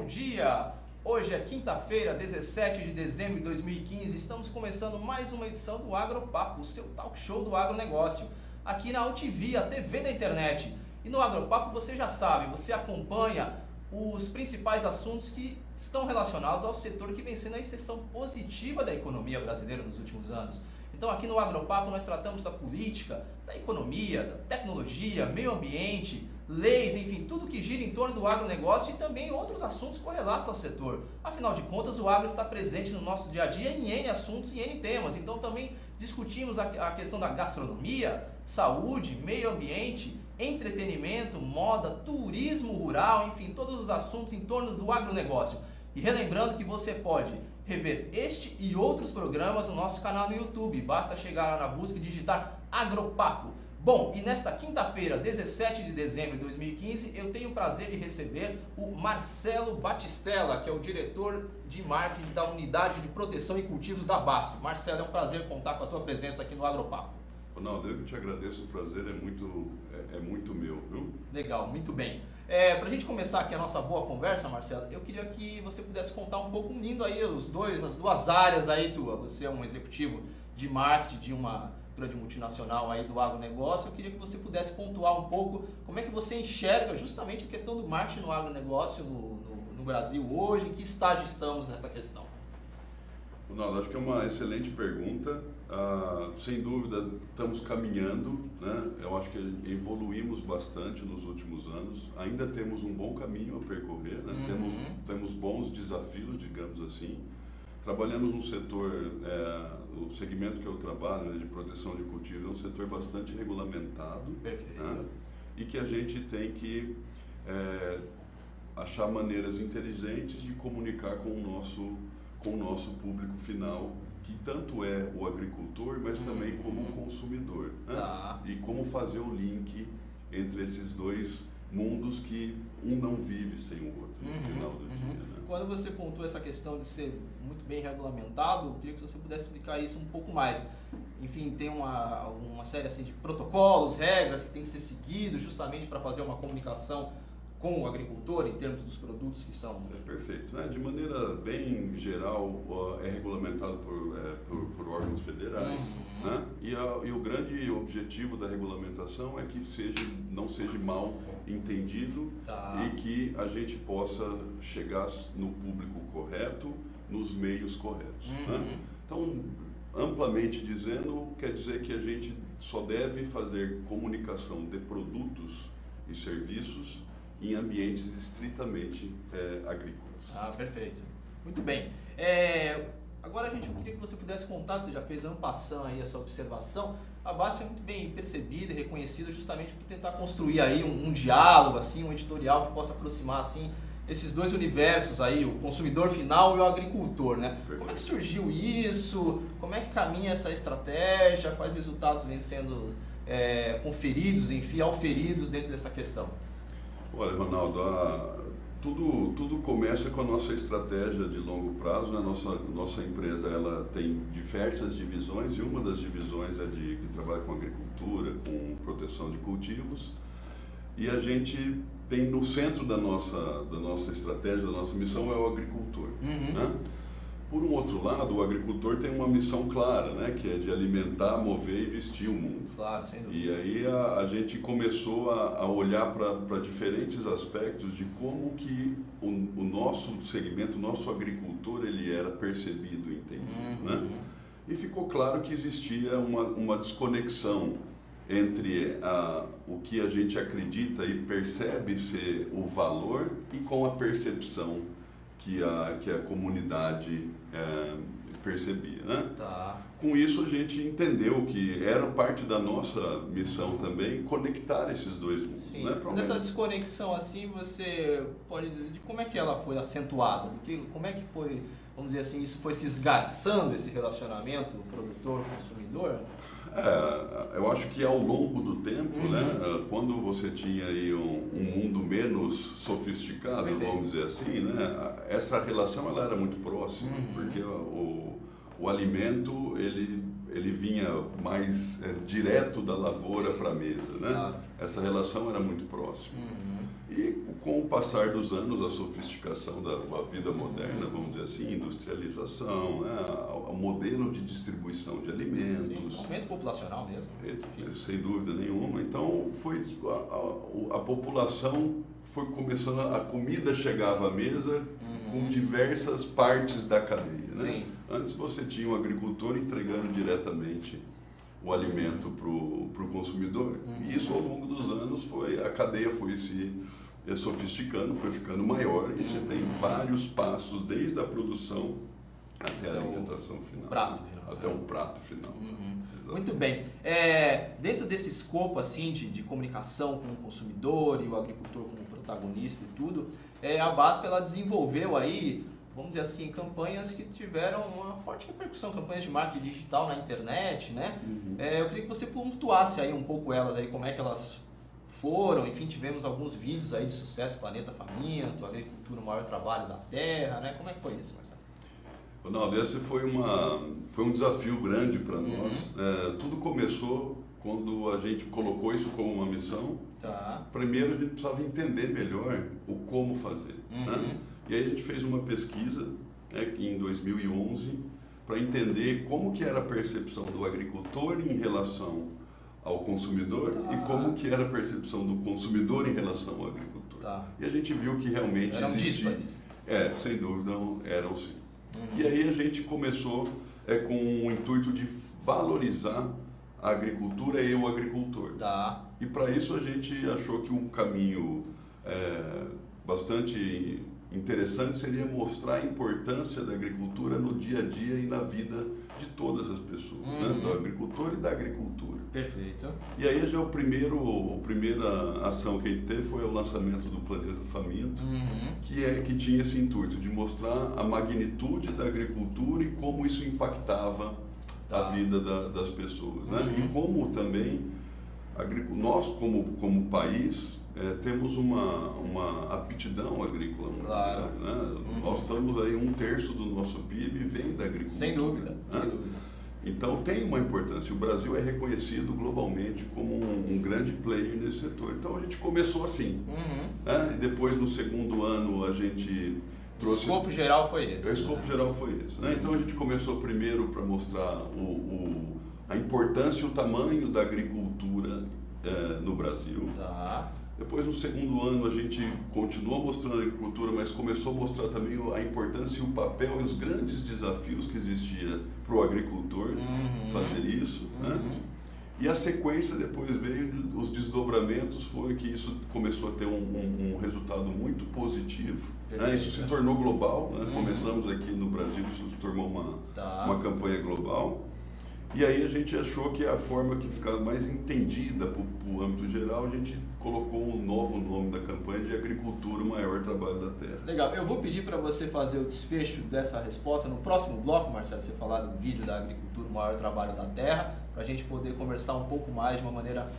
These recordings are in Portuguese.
dia! Hoje é quinta-feira, 17 de dezembro de 2015, estamos começando mais uma edição do Agropapo, o seu talk show do agronegócio, aqui na UTV, a TV da internet. E no Agropapo você já sabe, você acompanha os principais assuntos que estão relacionados ao setor que vem sendo a exceção positiva da economia brasileira nos últimos anos. Então aqui no Agropapo nós tratamos da política, da economia, da tecnologia, meio ambiente, leis, enfim, tudo que gira em torno do agronegócio e também outros assuntos correlatos ao setor. Afinal de contas, o agro está presente no nosso dia a dia em N assuntos e N temas. Então também discutimos a questão da gastronomia, saúde, meio ambiente, entretenimento, moda, turismo rural, enfim, todos os assuntos em torno do agronegócio. E relembrando que você pode rever este e outros programas no nosso canal no YouTube. Basta chegar lá na busca e digitar Agropapo. Bom, e nesta quinta-feira, 17 de dezembro de 2015, eu tenho o prazer de receber o Marcelo Batistella, que é o diretor de marketing da Unidade de Proteção e Cultivos da BASF. Marcelo, é um prazer contar com a tua presença aqui no Agropapo. Ronaldo, eu que te agradeço, o prazer é muito meu, viu? Legal, muito bem. Para a gente começar aqui a nossa boa conversa, Marcelo, eu queria que você pudesse contar um pouco, unindo aí as duas áreas aí tua. Você é um executivo de marketing de uma grande multinacional aí do agronegócio. Eu queria que você pudesse pontuar um pouco como é que você enxerga justamente a questão do marketing no agronegócio no Brasil hoje, em que estágio estamos nessa questão? Ronaldo, acho que é uma excelente pergunta. Sem dúvida, estamos caminhando, né? Eu acho que evoluímos bastante nos últimos anos. Ainda temos um bom caminho a percorrer, né? Temos bons desafios, digamos assim. Trabalhamos num setor, o segmento que eu trabalho, né, de proteção de cultivos, é um setor bastante regulamentado. Perfeito. Né? E que a gente tem que achar maneiras inteligentes de comunicar com o nosso público final, que tanto é o agricultor, mas também como o consumidor. Né? Tá. E como fazer o link entre esses dois mundos que um não vive sem o outro, no final do dia. Né? Quando você pontuou essa questão de ser muito bem regulamentado, eu queria que você pudesse explicar isso um pouco mais. Enfim, tem uma série assim, de protocolos, regras que tem que ser seguidos justamente para fazer uma comunicação com o agricultor em termos dos produtos que são... Perfeito. Né? De maneira bem geral, é regulamentado por órgãos federais. Né? E o grande objetivo da regulamentação é que não seja mal entendido. Tá. E que a gente possa chegar no público correto, nos meios corretos. Né? Então, amplamente dizendo, quer dizer que a gente só deve fazer comunicação de produtos e serviços em ambientes estritamente agrícolas. Perfeito. Muito bem. Agora eu queria que você pudesse contar, você já fez ano passando aí essa observação, a BASF é muito bem percebida e reconhecida justamente por tentar construir aí um diálogo, assim, um editorial que possa aproximar assim, esses dois universos aí, o consumidor final e o agricultor, né? Perfeito. Como é que surgiu isso? Como é que caminha essa estratégia? Quais resultados vêm sendo conferidos, enfim, auferidos dentro dessa questão? Olha, Ronaldo, tudo começa com a nossa estratégia de longo prazo. Né? Nossa empresa ela tem diversas divisões e uma das divisões é que trabalha com agricultura, com proteção de cultivos. E a gente tem no centro da nossa estratégia, da nossa missão é o agricultor. Né? Por um outro lado, o agricultor tem uma missão clara, né? Que é de alimentar, mover e vestir o mundo. Claro, sem dúvida. E aí a gente começou a olhar para diferentes aspectos de como que o nosso segmento, o nosso agricultor, ele era percebido e entendido. Né? E ficou claro que existia uma desconexão entre o que a gente acredita e percebe ser o valor e com a percepção que a comunidade percebia. Né? Tá. Com isso, a gente entendeu que era parte da nossa missão também conectar esses dois mundos. Sim. Né? Mas essa desconexão, assim, você pode dizer de como é que ela foi acentuada? Como é que foi, vamos dizer assim, isso foi se esgarçando, esse relacionamento produtor-consumidor? Eu acho que ao longo do tempo, né, quando você tinha aí um mundo menos sofisticado, Perfeito. Vamos dizer assim, né, essa relação ela era muito próxima, porque o alimento ele vinha mais direto da lavoura para a mesa, né? Claro. Essa relação era muito próxima. E com o passar dos anos, a sofisticação da vida moderna, vamos dizer assim, industrialização, né, o modelo de distribuição de alimentos. Sim, aumento populacional mesmo. Sem dúvida nenhuma. Então, a população foi começando, a comida chegava à mesa com diversas partes da cadeia. Né? Sim. Antes você tinha um agricultor entregando diretamente o alimento para o consumidor. E isso, ao longo dos anos, a cadeia foi se sofisticando, foi ficando maior, e você tem vários passos, desde a produção até a alimentação final. Prato final. Até um prato final. Muito bem. Dentro desse escopo assim, de comunicação com o consumidor e o agricultor como protagonista e tudo, a BASF ela desenvolveu aí, vamos dizer assim, campanhas que tiveram uma forte repercussão, campanhas de marketing digital na internet, né? Eu queria que você pontuasse aí um pouco elas aí, como é que elas foram, enfim, tivemos alguns vídeos aí de sucesso, Planeta Faminto, Agricultura, o Maior Trabalho da Terra, né? Como é que foi isso, Marcelo? Ronaldo, esse foi um desafio grande para nós. Tudo começou quando a gente colocou isso como uma missão. Tá. Primeiro a gente precisava entender melhor o como fazer. Né? E aí a gente fez uma pesquisa em 2011 para entender como que era a percepção do agricultor em relação ao consumidor e como que era a percepção do consumidor em relação ao agricultor. Tá. E a gente viu que realmente eram existia. díspares. Sem dúvida, eram sim. E aí a gente começou com o intuito de valorizar a agricultura e o agricultor. Tá. E para isso a gente achou que um caminho bastante interessante seria mostrar a importância da agricultura no dia a dia e na vida de todas as pessoas, né? Do agricultor e da agricultura. Perfeito. E aí já a primeira ação que a gente teve foi o lançamento do Planeta Faminto, que tinha esse intuito de mostrar a magnitude da agricultura e como isso impactava a vida das pessoas, né? E como também nós como país temos uma aptidão agrícola muito grande, né? Nós estamos aí 1/3 do nosso PIB vem da agricultura. Sem dúvida, né? sem dúvida. Então tem uma importância. O Brasil é reconhecido globalmente como um grande player nesse setor. Então a gente começou assim, né? E depois no segundo ano a gente trouxe... O escopo geral foi esse. O escopo geral foi esse, né? Então a gente começou primeiro para mostrar a importância e o tamanho da agricultura no Brasil. Tá. Depois, no segundo ano, a gente continuou mostrando a agricultura, mas começou a mostrar também a importância e o papel e os grandes desafios que existia para o agricultor fazer isso. Né? E a sequência depois veio, os desdobramentos, foi que isso começou a ter um resultado muito positivo. Né? Isso se tornou global, né? Começamos aqui no Brasil, isso se tornou uma campanha global. E aí a gente achou que a forma que ficava mais entendida para o âmbito geral, a gente colocou um novo nome da campanha de Agricultura, o Maior Trabalho da Terra. Legal, eu vou pedir para você fazer o desfecho dessa resposta no próximo bloco, Marcelo, você falar do vídeo da Agricultura, o Maior Trabalho da Terra, para a gente poder conversar um pouco mais de uma maneira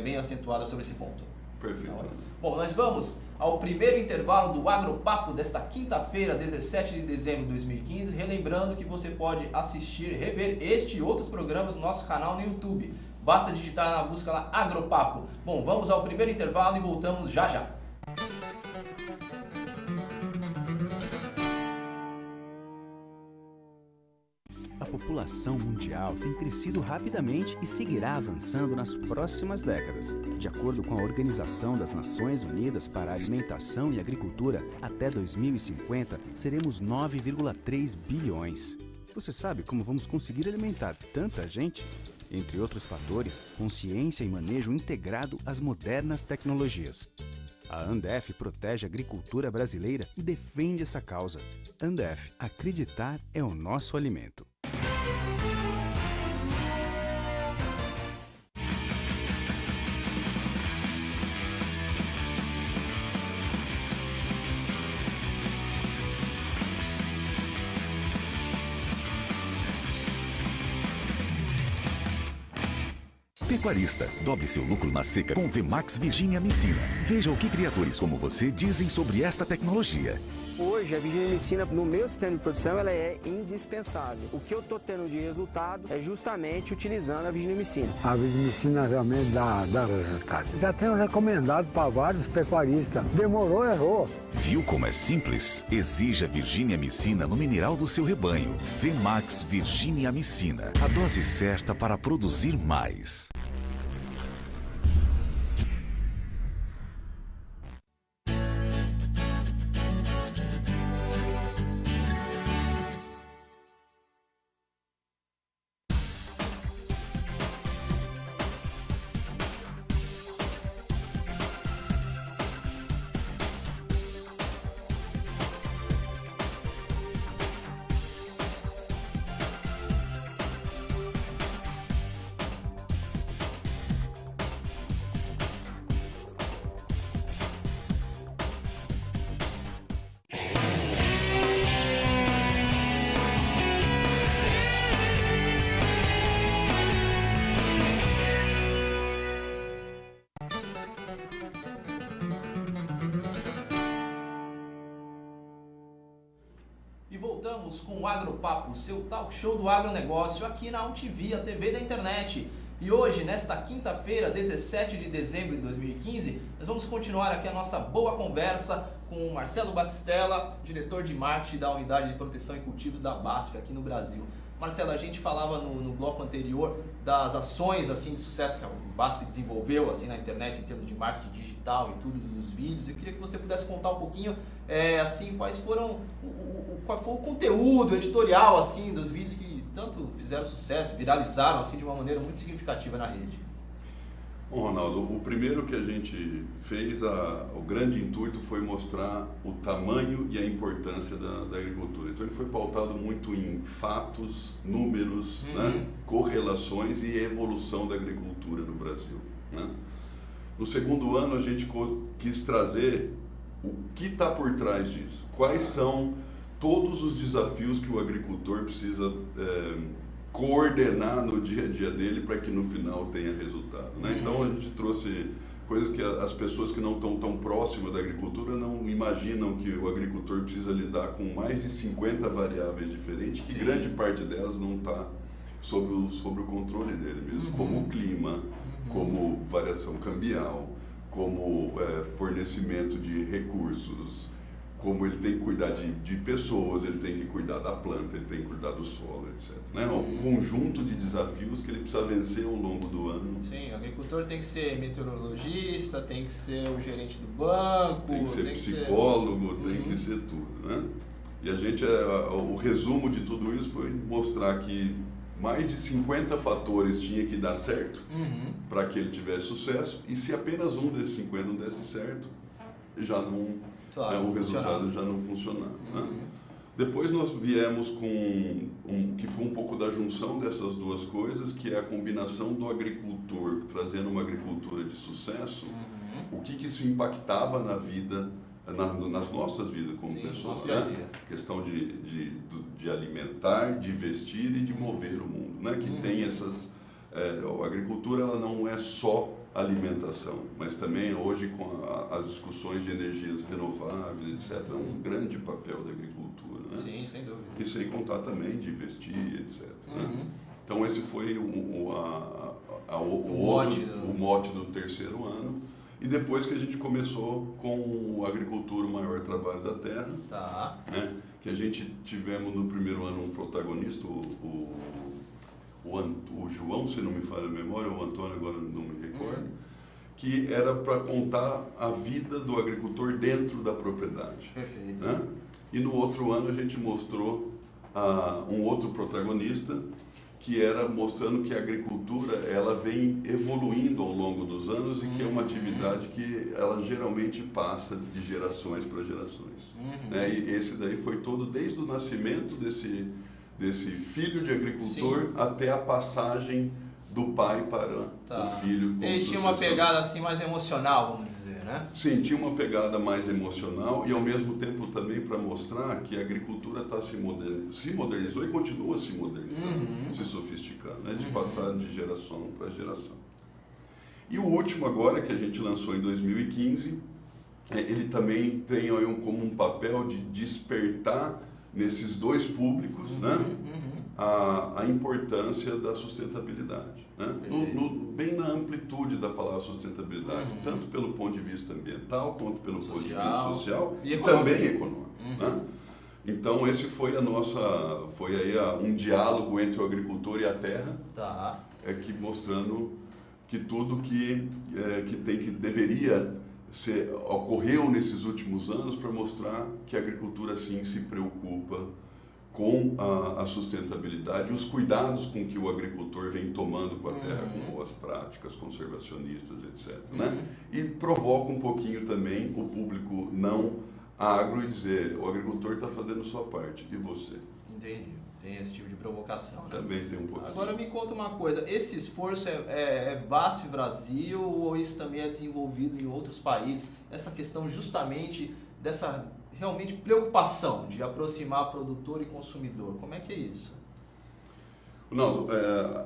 bem acentuada sobre esse ponto. Perfeito. Bom, nós vamos ao primeiro intervalo do Agropapo desta quinta-feira, 17 de dezembro de 2015. Relembrando que você pode assistir, rever este e outros programas no nosso canal no YouTube. Basta digitar na busca lá Agropapo. Bom, vamos ao primeiro intervalo e voltamos já já. A população mundial tem crescido rapidamente e seguirá avançando nas próximas décadas. De acordo com a Organização das Nações Unidas para a Alimentação e Agricultura, até 2050 seremos 9,3 bilhões. Você sabe como vamos conseguir alimentar tanta gente? Entre outros fatores, consciência e manejo integrado às modernas tecnologias. A Andef protege a agricultura brasileira e defende essa causa. Andef, acreditar é o nosso alimento. pecuarista. Dobre seu lucro na seca com o VMAX Virginia Amicina. Veja o que criadores como você dizem sobre esta tecnologia. Hoje, a Virginia Amicina, no meu sistema de produção, ela é indispensável. O que eu estou tendo de resultado é justamente utilizando a Virginia Amicina. A Virginia Amicina realmente dá resultado. Já tenho recomendado para vários pecuaristas. Demorou, errou. Viu como é simples? Exija Virginia Amicina no mineral do seu rebanho. VMAX Virginia Amicina. A dose certa para produzir mais. E voltamos com o Agropapo, seu talk show do agronegócio, aqui na UTV, a TV da internet. E hoje, nesta quinta-feira, 17 de dezembro de 2015, nós vamos continuar aqui a nossa boa conversa com o Marcelo Batistella, diretor de marketing da Unidade de Proteção e Cultivos da BASF aqui no Brasil. Marcelo, a gente falava no bloco anterior das ações assim, de sucesso que a BASF desenvolveu assim, na internet em termos de marketing digital e tudo, dos vídeos. Eu queria que você pudesse contar um pouquinho assim, qual foi o conteúdo editorial assim, dos vídeos que tanto fizeram sucesso, viralizaram assim, de uma maneira muito significativa na rede. Bom, Ronaldo, o primeiro que a gente fez, o grande intuito foi mostrar o tamanho e a importância da agricultura. Então ele foi pautado muito em fatos, números, né, correlações e evolução da agricultura no Brasil, né? No segundo ano a gente quis trazer o que está por trás disso, quais são todos os desafios que o agricultor precisa coordenar no dia a dia dele para que no final tenha resultado, né? Então a gente trouxe coisas que as pessoas que não estão tão próximas da agricultura não imaginam, que o agricultor precisa lidar com mais de 50 variáveis diferentes, que grande parte delas não está sob o controle dele mesmo, como o clima, como variação cambial, como fornecimento de recursos, como ele tem que cuidar de pessoas, ele tem que cuidar da planta, ele tem que cuidar do solo, etc. Né? Um conjunto de desafios que ele precisa vencer ao longo do ano. Sim, o agricultor tem que ser meteorologista, tem que ser o gerente do banco, tem que ser psicólogo, tem que ser tudo, né? E a gente, o resumo de tudo isso foi mostrar que mais de 50 fatores tinha que dar certo para que ele tivesse sucesso, e se apenas um desses 50 não desse certo, já não... o resultado já não funcionava, né? Depois nós viemos com que foi um pouco da junção dessas duas coisas, que é a combinação do agricultor trazendo uma agricultura de sucesso, o que isso impactava na vida, nas nossas vidas como pessoas, né? Questão de alimentar, de vestir e de mover o mundo, né? Que tem essas... a agricultura ela não é só alimentação, mas também hoje com as discussões de energias renováveis, etc., é um grande papel da agricultura, né? Sim, sem dúvida. E sem contar também de investir, etc. Né? Então esse foi o mote do terceiro ano. E depois que a gente começou com a agricultura, o maior trabalho da terra, né? Que a gente tivemos no primeiro ano um protagonista, o João, se não me falha a memória, ou o Antônio, agora não me recordo, que era para contar a vida do agricultor dentro da propriedade. Perfeito. Né? E no outro ano a gente mostrou um outro protagonista, que era mostrando que a agricultura ela vem evoluindo ao longo dos anos e que é uma atividade que ela geralmente passa de gerações para gerações. Né? E esse daí foi todo desde o nascimento desse filho de agricultor até a passagem do pai para o filho. Ele tinha uma pegada assim mais emocional, vamos dizer, né? Sim, tinha uma pegada mais emocional e ao mesmo tempo também para mostrar que a agricultura se modernizou e continua se modernizando, se sofisticando, né? De passar de geração para geração. E o último agora, que a gente lançou em 2015, ele também tem aí como um papel de despertar nesses dois públicos, né, a importância da sustentabilidade, né? Bem na amplitude da palavra sustentabilidade, tanto pelo ponto de vista ambiental, quanto pelo ponto de vista social e também econômico. Né? Então esse foi um diálogo entre o agricultor e a terra, que mostrando que tudo que deveria ocorreu nesses últimos anos para mostrar que a agricultura sim se preocupa com a sustentabilidade, os cuidados com que o agricultor vem tomando com a terra, com boas práticas conservacionistas, etc. Né? E provoca um pouquinho também o público não agro e dizer, o agricultor está fazendo sua parte, e você? Entendi, tem esse tipo de provocação. Né? Também tem um pouquinho. Agora me conta uma coisa, esse esforço é BASF Brasil ou isso também é desenvolvido em outros países? Essa questão justamente dessa realmente preocupação de aproximar produtor e consumidor, como é que é isso? Ronaldo,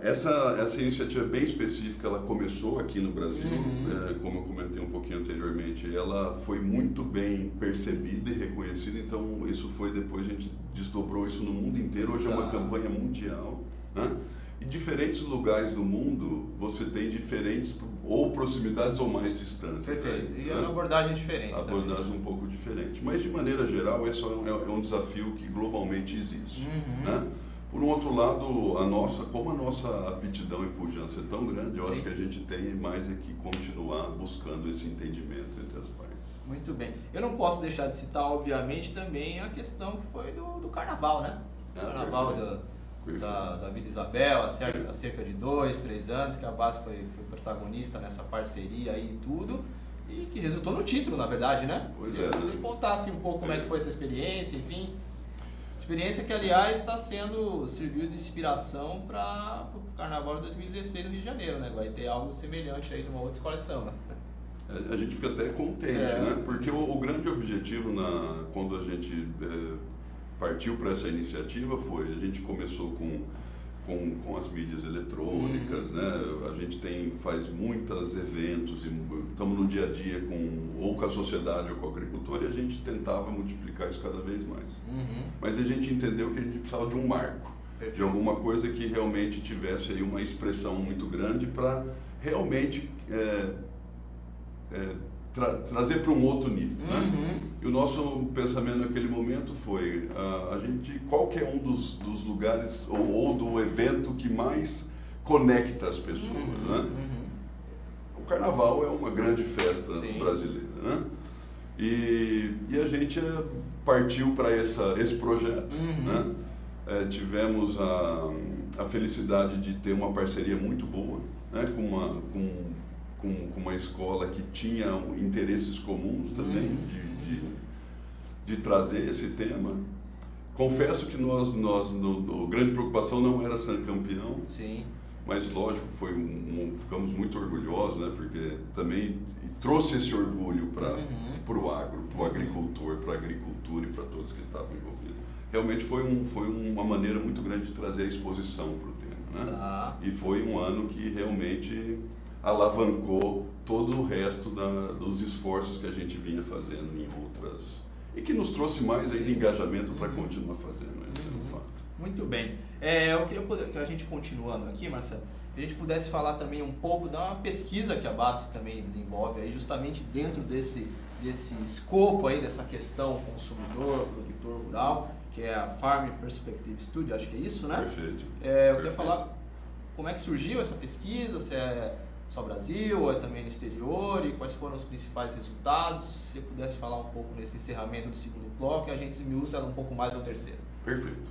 essa iniciativa é bem específica, ela começou aqui no Brasil, como eu comentei um pouquinho anteriormente, ela foi muito bem percebida e reconhecida, então isso foi depois, a gente desdobrou isso no mundo inteiro, hoje é uma campanha mundial, né? E diferentes lugares do mundo, você tem diferentes, ou proximidades ou mais distâncias. Perfeito, e abordagens diferentes abordagem também. Um pouco diferente, mas de maneira geral, esse é um desafio que globalmente existe, né? Por um outro lado, como a nossa aptidão e pujança é tão grande, eu acho que a gente tem mais que continuar buscando esse entendimento entre as partes. Muito bem. Eu não posso deixar de citar, obviamente, também a questão que foi do carnaval, né? O carnaval da Vila Isabel, há cerca de 2, 3 anos, que a BASF foi protagonista nessa parceria aí e tudo, e que resultou no título, na verdade, né? Pois Se você contasse um pouco como é que foi essa experiência, enfim... Experiência que, aliás, serviu de inspiração para o Carnaval de 2016 no Rio de Janeiro, né? Vai ter algo semelhante aí numa outra escola de samba. A gente fica até contente, né? Porque o grande objetivo, quando a gente partiu para essa iniciativa, a gente começou com as mídias eletrônicas, né? A gente faz muitos eventos, e estamos no dia a dia ou com a sociedade ou com o agricultor, e a gente tentava multiplicar isso cada vez mais. Mas a gente entendeu que a gente precisava de um marco, de alguma coisa que realmente tivesse aí uma expressão muito grande para realmente trazer para um outro nível, né? E o nosso pensamento naquele momento foi qual que é um dos lugares ou do evento que mais conecta as pessoas, né? O Carnaval é uma grande festa brasileira, né? E a gente partiu para esse projeto, né? Tivemos a felicidade de ter uma parceria muito boa, né? Com uma escola que tinha interesses comuns também de trazer esse tema. Confesso que a grande preocupação não era ser campeão, mas lógico, ficamos muito orgulhosos, né? Porque também trouxe esse orgulho para o agro, para o agricultor, para a agricultura e para todos que estavam envolvidos. Realmente foi uma maneira muito grande de trazer a exposição para o tema, né? E foi um ano que realmente alavancou todo o resto dos esforços que a gente vinha fazendo em outras... E que nos trouxe mais ainda engajamento para continuar fazendo, esse é um fato. Muito bem. Eu queria que a gente, continuando aqui, Marcelo, que a gente pudesse falar também um pouco da pesquisa que a BASF também desenvolve, aí, justamente dentro desse escopo aí, dessa questão consumidor, produtor rural, que é a Farm Perspective Study, acho que é isso, né? Perfeito. Eu queria falar como é que surgiu essa pesquisa, se é só Brasil, ou é também no exterior, e quais foram os principais resultados. Se você pudesse falar um pouco nesse encerramento do segundo bloco, e a gente esmiuça ela um pouco mais no terceiro. Perfeito.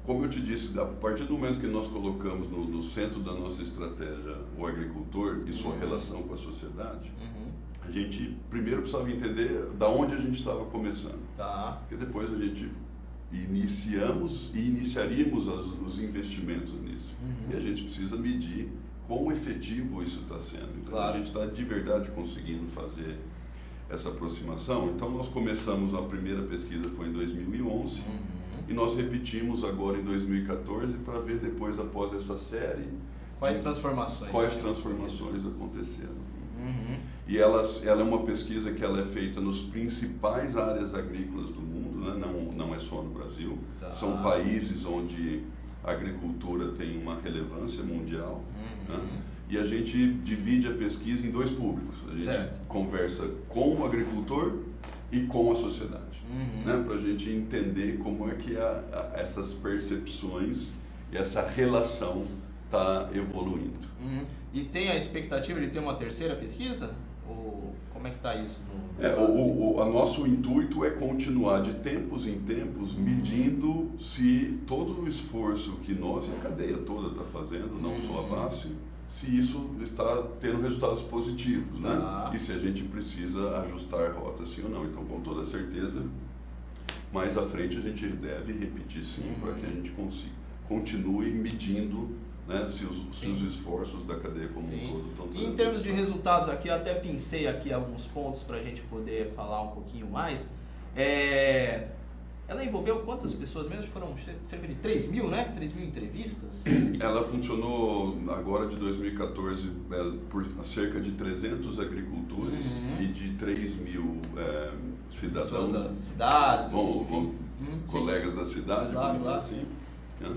Como eu te disse, a partir do momento que nós colocamos no centro da nossa estratégia o agricultor e sua relação com a sociedade, a gente primeiro precisava entender da onde a gente estava começando. Porque depois a gente iniciaríamos os investimentos nisso. E a gente precisa medir quão efetivo isso está sendo. Então, a gente está de verdade conseguindo fazer essa aproximação. Então, nós começamos, a primeira pesquisa foi em 2011, e nós repetimos agora em 2014 para ver depois, após essa série, Quais transformações? Quais transformações aconteceram. Uhum. E ela é uma pesquisa que ela é feita nos principais áreas agrícolas do mundo, né? Não é só no Brasil. Tá. São países onde a agricultura tem uma relevância mundial. Uhum. Né? E a gente divide a pesquisa em dois públicos. A gente conversa com o agricultor e com a sociedade, né? Para a gente entender como é que essas percepções e essa relação está evoluindo. E tem a expectativa de ter uma terceira pesquisa? Ou como é que está isso? Nosso intuito é continuar de tempos em tempos medindo se todo o esforço que nós e a cadeia toda está fazendo, não só a base, se isso está tendo resultados positivos, né? E se a gente precisa ajustar a rota sim ou não. Então, com toda certeza, mais à frente a gente deve repetir sim, para que a gente continue medindo, né, se os esforços da cadeia como um todo estão trazendo. E em termos de resultados aqui, eu até pensei aqui alguns pontos para a gente poder falar um pouquinho mais. Ela envolveu quantas pessoas mesmo? Foram cerca de 3 mil, né? 3 mil entrevistas? Ela funcionou agora de 2014 por cerca de 300 agricultores e de 3 mil cidadãos. Pessoas das cidades, colegas da cidade, vamos dizer assim. Né?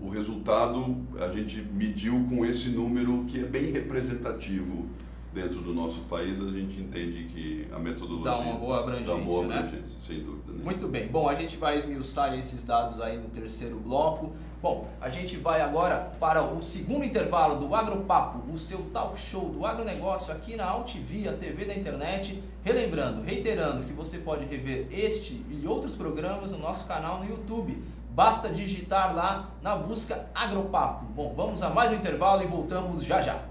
O resultado a gente mediu com esse número que é bem representativo dentro do nosso país. A gente entende que a metodologia dá uma boa abrangência, né? Sem dúvida nenhuma. Muito bem. Bom, a gente vai esmiuçar esses dados aí no terceiro bloco. Bom, a gente vai agora para o segundo intervalo do Agropapo, o seu talk show do agronegócio aqui na Altivia, TV da internet. Reiterando que você pode rever este e outros programas no nosso canal no YouTube. Basta digitar lá na busca Agropapo. Bom, vamos a mais um intervalo e voltamos já já.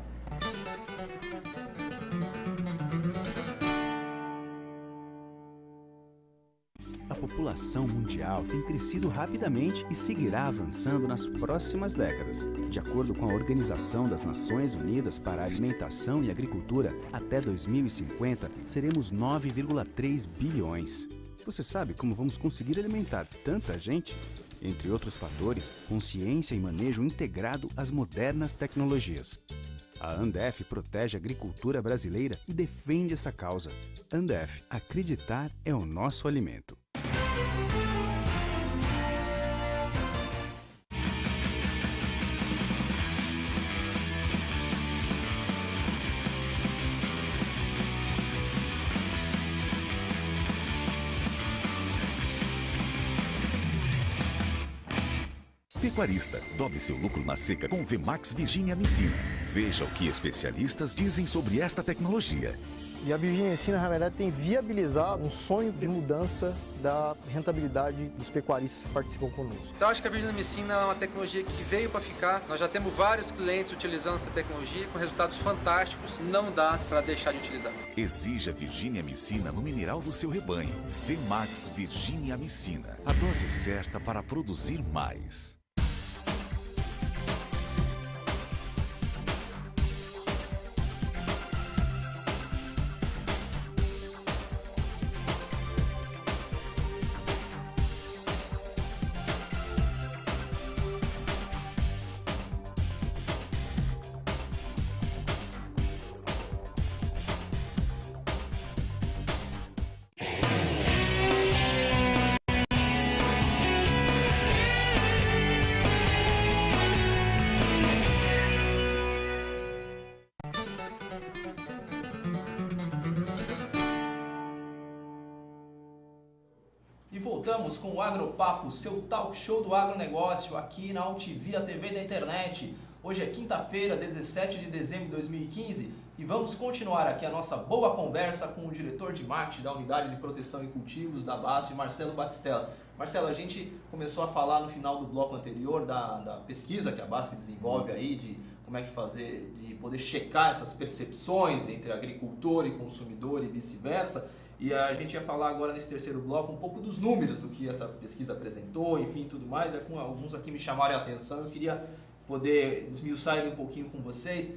A população mundial tem crescido rapidamente e seguirá avançando nas próximas décadas. De acordo com a Organização das Nações Unidas para a Alimentação e Agricultura, até 2050 seremos 9,3 bilhões. Você sabe como vamos conseguir alimentar tanta gente? Entre outros fatores, consciência e manejo integrado às modernas tecnologias. A Andef protege a agricultura brasileira e defende essa causa. Andef, acreditar é o nosso alimento. Pecuarista, dobre seu lucro na seca com o VMAX Virginia Amicina. Veja o que especialistas dizem sobre esta tecnologia. E a Virginia Amicina, na verdade, tem viabilizado um sonho de mudança da rentabilidade dos pecuaristas que participam conosco. Então, acho que a Virginia Amicina é uma tecnologia que veio para ficar. Nós já temos vários clientes utilizando essa tecnologia com resultados fantásticos. Não dá para deixar de utilizar. Exija Virginia Amicina no mineral do seu rebanho. VMAX Virginia Amicina. A dose certa para produzir mais. Voltamos com o Agropapo, seu talk show do agronegócio aqui na Altivia TV da internet. Hoje é quinta-feira, 17 de dezembro de 2015 e vamos continuar aqui a nossa boa conversa com o diretor de marketing da Unidade de Proteção e Cultivos da BASF, Marcelo Batistella. Marcelo, a gente começou a falar no final do bloco anterior da pesquisa que a BASF desenvolve aí, de como é que fazer, de poder checar essas percepções entre agricultor e consumidor e vice-versa. E a gente ia falar agora nesse terceiro bloco um pouco dos números do que essa pesquisa apresentou, enfim, tudo mais. Com alguns aqui me chamaram a atenção, eu queria poder esmiuçar ele um pouquinho com vocês.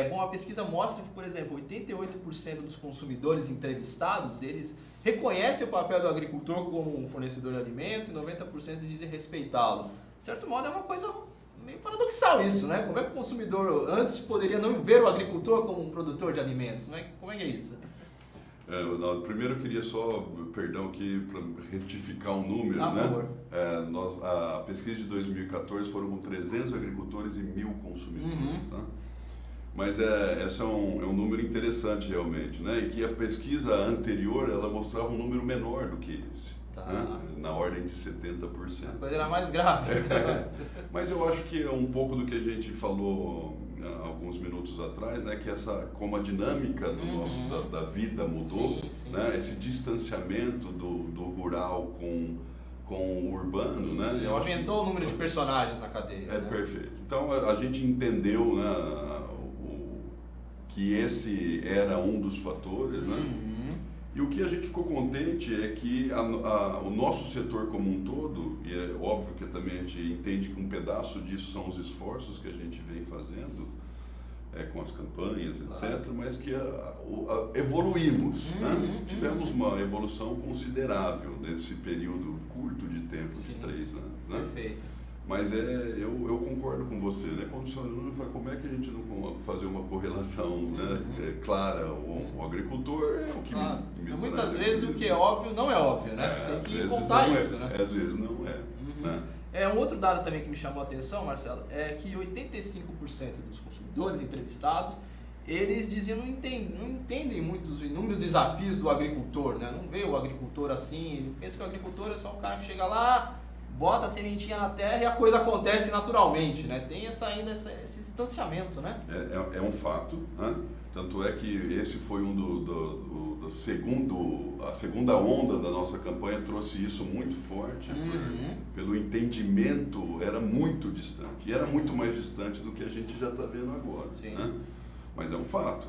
Bom, a pesquisa mostra que, por exemplo, 88% dos consumidores entrevistados, eles reconhecem o papel do agricultor como um fornecedor de alimentos e 90% dizem respeitá-lo. De certo modo, é uma coisa meio paradoxal isso, né? Como é que o consumidor antes poderia não ver o agricultor como um produtor de alimentos? Como é que é isso? Primeiro eu queria só, perdão aqui, para retificar um número, por favor. A pesquisa de 2014 foram com 300 agricultores e 1.000 consumidores, tá? Mas esse é um número interessante realmente, né? E que a pesquisa anterior, ela mostrava um número menor do que esse, né? Na ordem de 70%. A coisa era mais grave. Então. Mas eu acho que é um pouco do que a gente falou alguns minutos atrás, né? Que como a dinâmica da vida mudou, sim. Né? Esse distanciamento do rural com o urbano, né? Aumentou o número de personagens na cadeia. Né? Perfeito. Então a gente entendeu, né? Que esse era um dos fatores, né? E o que a gente ficou contente é que o nosso setor como um todo, e é óbvio que também a gente entende que um pedaço disso são os esforços que a gente vem fazendo com as campanhas, etc., mas que evoluímos, né? Tivemos uma evolução considerável nesse período curto de tempo, de 3 anos. Né? Perfeito. Mas eu concordo com você, né? Quando o senhor fala, como é que a gente não fazer uma correlação, né? Clara? O agricultor é o que me muitas vezes o que é óbvio não é óbvio, né? Tem que contar isso, né? Às vezes não é. Né? Um outro dado também que me chamou a atenção, Marcelo, é que 85% dos consumidores entrevistados, eles diziam não entendem muito os inúmeros desafios do agricultor, né? Não vê o agricultor assim, ele pensa que o agricultor é só um cara que chega lá, bota a sementinha na terra e a coisa acontece naturalmente, né? Tem ainda esse distanciamento, né? É um fato, né? Tanto é que esse foi a segunda onda da nossa campanha, trouxe isso muito forte, pelo entendimento, era muito distante, e era muito mais distante do que a gente já está vendo agora. Sim. Né? Mas é um fato,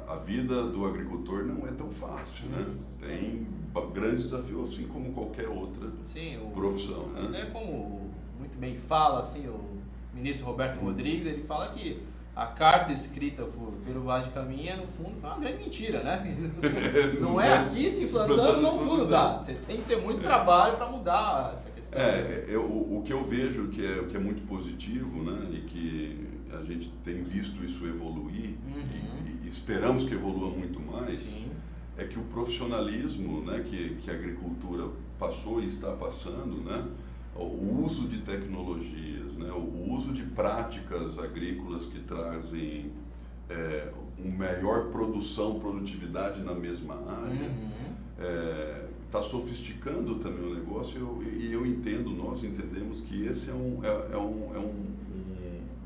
a vida do agricultor não é tão fácil, né? Tem grandes desafios, assim como qualquer outra profissão. Até como muito bem fala assim, o ministro Roberto Rodrigues, ele fala que a carta escrita pelo Vaz de Caminha, no fundo, foi uma grande mentira, né? Não é aqui se implantando, não tudo dá. Você tem que ter muito trabalho para mudar essa questão. O que eu vejo que é muito positivo, né? E que a gente tem visto isso evoluir, e esperamos que evolua muito mais, Sim. é que o profissionalismo, né, que a agricultura passou e está passando, né? O uso de tecnologias, né? O uso de práticas agrícolas que trazem uma maior produtividade na mesma área, está sofisticando também o negócio, e eu entendo, nós entendemos que esse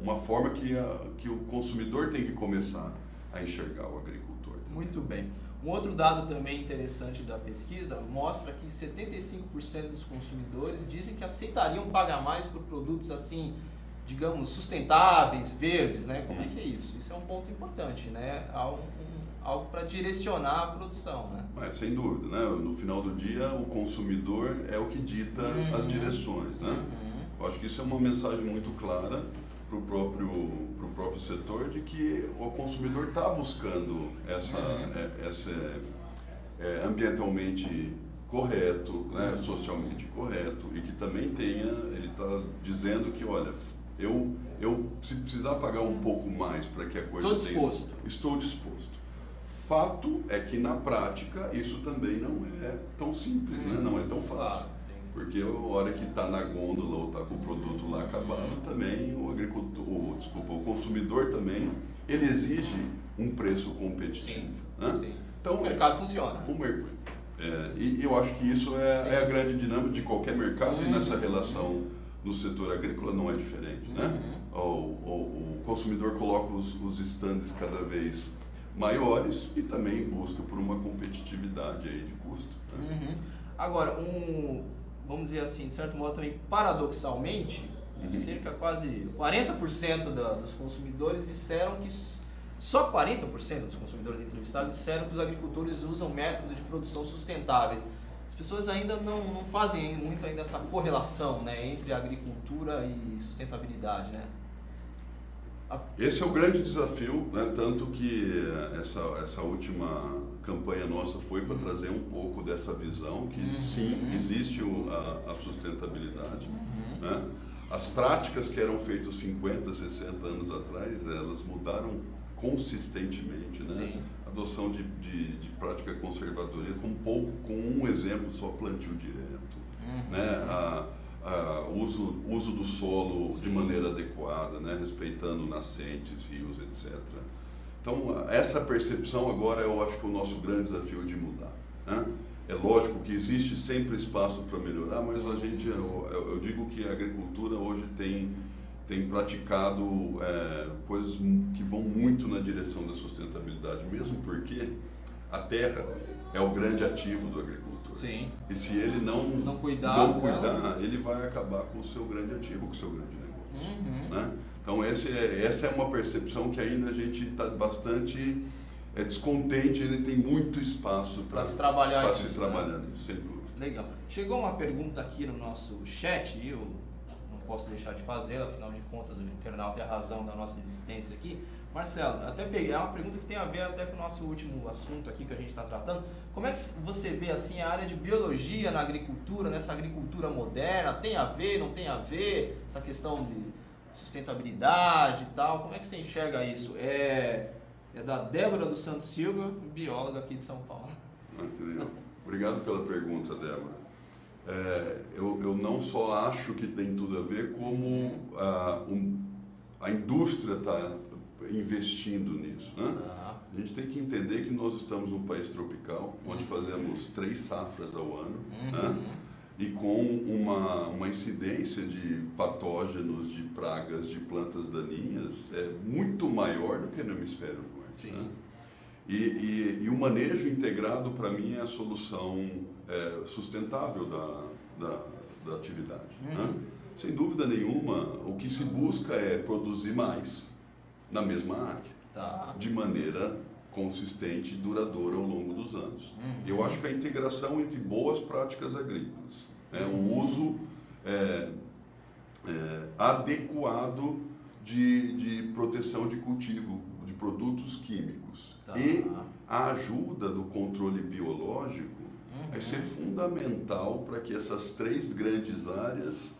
uma forma que o consumidor tem que começar a enxergar o agricultor também. Muito bem. Um outro dado também interessante da pesquisa mostra que 75% dos consumidores dizem que aceitariam pagar mais por produtos assim, digamos, sustentáveis, verdes, né? Como é que é isso? Isso é um ponto importante, né? Algo para direcionar a produção, né? Mas, sem dúvida, né? No final do dia, o consumidor é o que dita as direções, né? Eu acho que isso é uma mensagem muito clara para o próprio setor, de que o consumidor está buscando essa ambientalmente correto, né, socialmente correto, e que também ele está dizendo que, olha, eu se precisar pagar um pouco mais para que a coisa estou disposto. Fato é que na prática isso também não é tão simples, né? Não é tão fácil. Porque a hora que está na gôndola ou está com o produto lá acabado, também o consumidor também, ele exige um preço competitivo. Sim, né? sim. Então, o mercado funciona. E eu acho que isso é a grande dinâmica de qualquer mercado, e nessa relação no setor agrícola não é diferente. Né? O consumidor coloca os estandes cada vez maiores e também busca por uma competitividade aí de custo. Né? Agora, vamos dizer assim, de certo modo também paradoxalmente, cerca quase 40% dos consumidores disseram que, só 40% dos consumidores entrevistados disseram que os agricultores usam métodos de produção sustentáveis. As pessoas ainda não fazem muito ainda essa correlação, né, entre agricultura e sustentabilidade, né? Esse é o grande desafio, né? Tanto que essa última campanha nossa foi para trazer um pouco dessa visão que sim, existe a sustentabilidade. Né? As práticas que eram feitas 50, 60 anos atrás, elas mudaram consistentemente. Né? Sim. Adoção de prática conservadoria, com um exemplo só, plantio direto. Né? Uso do solo de maneira adequada, né? Respeitando nascentes, rios, etc. Então, essa percepção agora eu acho que é o nosso grande desafio de mudar. Né? É lógico que existe sempre espaço para melhorar, mas a gente, eu digo que a agricultura hoje tem praticado coisas que vão muito na direção da sustentabilidade, mesmo porque a terra é o grande ativo do agricultor. Sim. E se ele não cuidar, ele vai acabar com o seu grande ativo, com o seu grande negócio. Né? Então essa é uma percepção que ainda a gente está bastante descontente, ele tem muito espaço para se trabalhar nisso, sem dúvida. Legal. Chegou uma pergunta aqui no nosso chat, e eu não posso deixar de fazer, afinal de contas o internauta é a razão da nossa existência aqui. Marcelo, até peguei, é uma pergunta que tem a ver até com o nosso último assunto aqui que a gente está tratando. Como é que você vê assim a área de biologia na agricultura, nessa agricultura moderna? Tem a ver, não tem a ver? Essa questão de sustentabilidade e tal, como é que você enxerga isso? É da Débora dos Santos Silva, bióloga aqui de São Paulo. Obrigado pela pergunta, Débora. Eu não só acho que tem tudo a ver, como a indústria está investindo nisso. Né? A gente tem que entender que nós estamos num país tropical, onde fazemos 3 safras ao ano, né? E com uma incidência de patógenos, de pragas, de plantas daninhas muito maior do que no hemisfério norte. Né? E o manejo integrado, para mim, é a solução sustentável da atividade. Né? Sem dúvida nenhuma, o que se busca é produzir mais na mesma área, de maneira consistente e duradoura ao longo dos anos. Eu acho que a integração entre boas práticas agrícolas, o uso adequado de proteção de cultivo, de produtos químicos e a ajuda do controle biológico vai ser fundamental para que essas 3 grandes áreas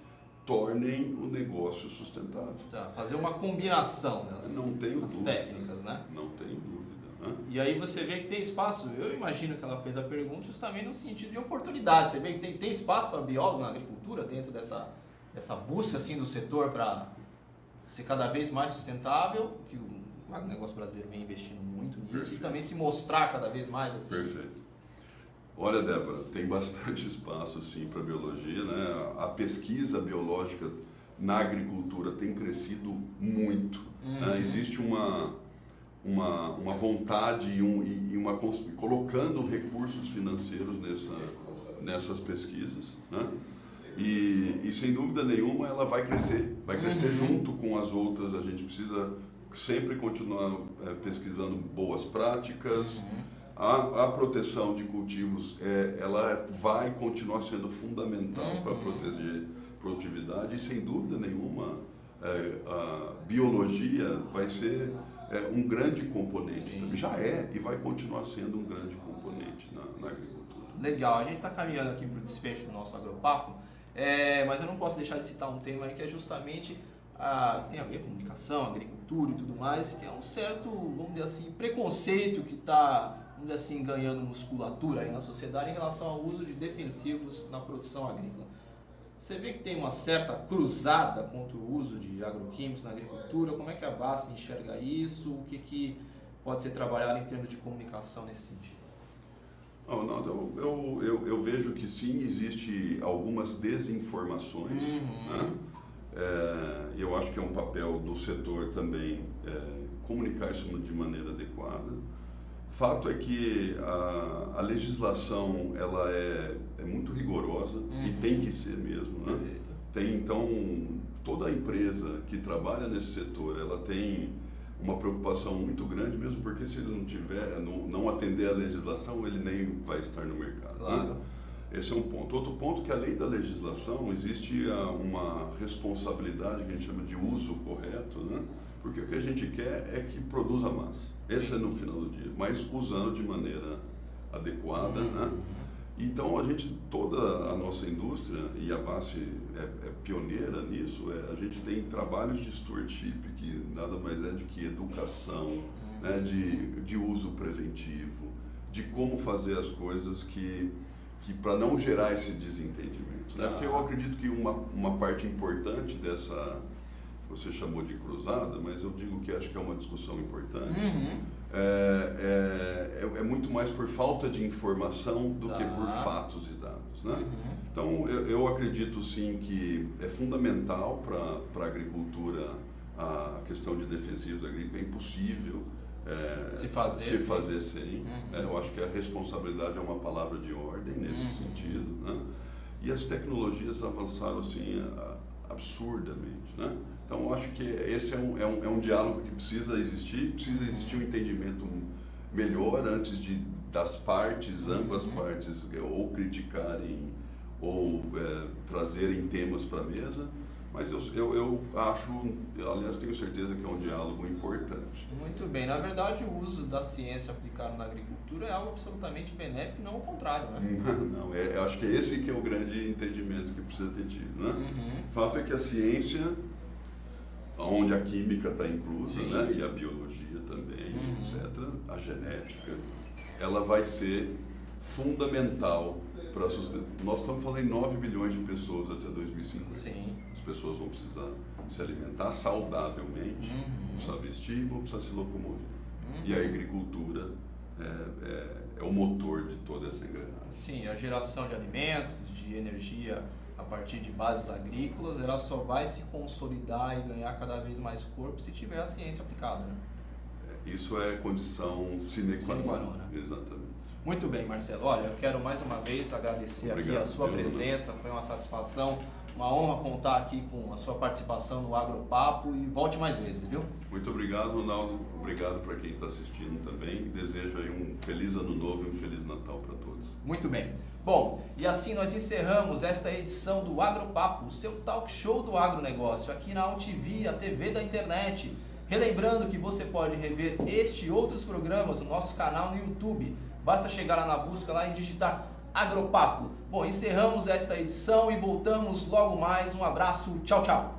tornem o negócio sustentável. Fazer uma combinação das técnicas, né? Não tenho dúvida. Né? E aí você vê que tem espaço, eu imagino que ela fez a pergunta justamente no sentido de oportunidade. Você vê que tem espaço para biólogo na agricultura dentro dessa busca assim, do setor para ser cada vez mais sustentável, que o agronegócio brasileiro vem investindo muito nisso. Perfeito. E também se mostrar cada vez mais assim. Perfeito. Olha, Débora, tem bastante espaço sim para a biologia, né? A pesquisa biológica na agricultura tem crescido muito. Né? Existe uma vontade e colocando recursos financeiros nessas pesquisas, né? E sem dúvida nenhuma ela vai crescer junto com as outras. A gente precisa sempre continuar pesquisando boas práticas. A proteção de cultivos ela vai continuar sendo fundamental para proteger produtividade e sem dúvida nenhuma a biologia vai ser um grande componente. Já e vai continuar sendo um grande componente na agricultura. Legal, a gente está caminhando aqui para o desfecho do nosso agropapo, mas eu não posso deixar de citar um tema aí que é justamente tem a ver com comunicação, agricultura e tudo mais, que é um certo, vamos dizer assim, preconceito que está, vamos dizer assim, ganhando musculatura aí na sociedade em relação ao uso de defensivos na produção agrícola. Você vê que tem uma certa cruzada contra o uso de agroquímicos na agricultura. Como é que a BASF enxerga isso? O que pode ser trabalhado em termos de comunicação nesse sentido? Ronaldo, eu vejo que sim, existe algumas desinformações. Né? Eu acho que é um papel do setor também comunicar isso de maneira adequada. Fato é que a legislação ela é muito rigorosa e tem que ser mesmo. Né? Tem, então, toda empresa que trabalha nesse setor, ela tem uma preocupação muito grande, mesmo porque se ele não atender a legislação, ele nem vai estar no mercado. Claro. Né? Esse é um ponto. Outro ponto que, além da legislação, existe uma responsabilidade que a gente chama de uso correto, né? Porque o que a gente quer é que produza mais. Esse é no final do dia, mas usando de maneira adequada, né? Então, toda a nossa indústria, e a BASF é pioneira nisso, a gente tem trabalhos de stewardship, que nada mais é do que educação, né, de uso preventivo, de como fazer as coisas que para não gerar esse desentendimento. Né? Porque eu acredito que uma parte importante dessa, você chamou de cruzada, mas eu digo que acho que é uma discussão importante, é muito mais por falta de informação do que por fatos e dados. Né? Então, eu acredito sim que é fundamental para a agricultura a questão de defensivos agrícolas, é impossível se fazer sem. Eu acho que a responsabilidade é uma palavra de ordem nesse sentido. Né? E as tecnologias avançaram assim absurdamente. Né? Então, eu acho que esse é um diálogo que precisa existir um entendimento melhor antes das partes, ambas partes, ou criticarem ou trazerem temas para a mesa, mas eu acho, aliás, tenho certeza que é um diálogo importante. Muito bem. Na verdade, o uso da ciência aplicada na agricultura é algo absolutamente benéfico e não ao contrário, né? Não, eu acho que esse que é o grande entendimento que precisa ter tido, né? O fato é que a ciência, onde a química está inclusa, né? E a biologia também, etc., a genética, ela vai ser fundamental para sustentar. Nós estamos falando em 9 bilhões de pessoas até 2050. Sim. As pessoas vão precisar se alimentar saudavelmente, vão precisar vestir, vão precisar se locomover. E a agricultura é o motor de toda essa engrenagem. Sim, a geração de alimentos, de energia a partir de bases agrícolas, ela só vai se consolidar e ganhar cada vez mais corpo se tiver a ciência aplicada, né? Isso é condição sine qua non. Né? Exatamente. Muito bem, Marcelo. Olha, eu quero mais uma vez agradecer aqui a sua presença, foi uma satisfação, uma honra contar aqui com a sua participação no Agropapo e volte mais vezes, viu? Muito obrigado, Ronaldo. Obrigado para quem está assistindo também. Desejo aí um feliz ano novo e um feliz Natal para todos. Muito bem. Bom, e assim nós encerramos esta edição do Agropapo, o seu talk show do agronegócio, aqui na UTV, a TV da internet. Relembrando que você pode rever este e outros programas no nosso canal no YouTube. Basta chegar lá na busca lá e digitar Agropapo. Bom, encerramos esta edição e voltamos logo mais. Um abraço, tchau, tchau.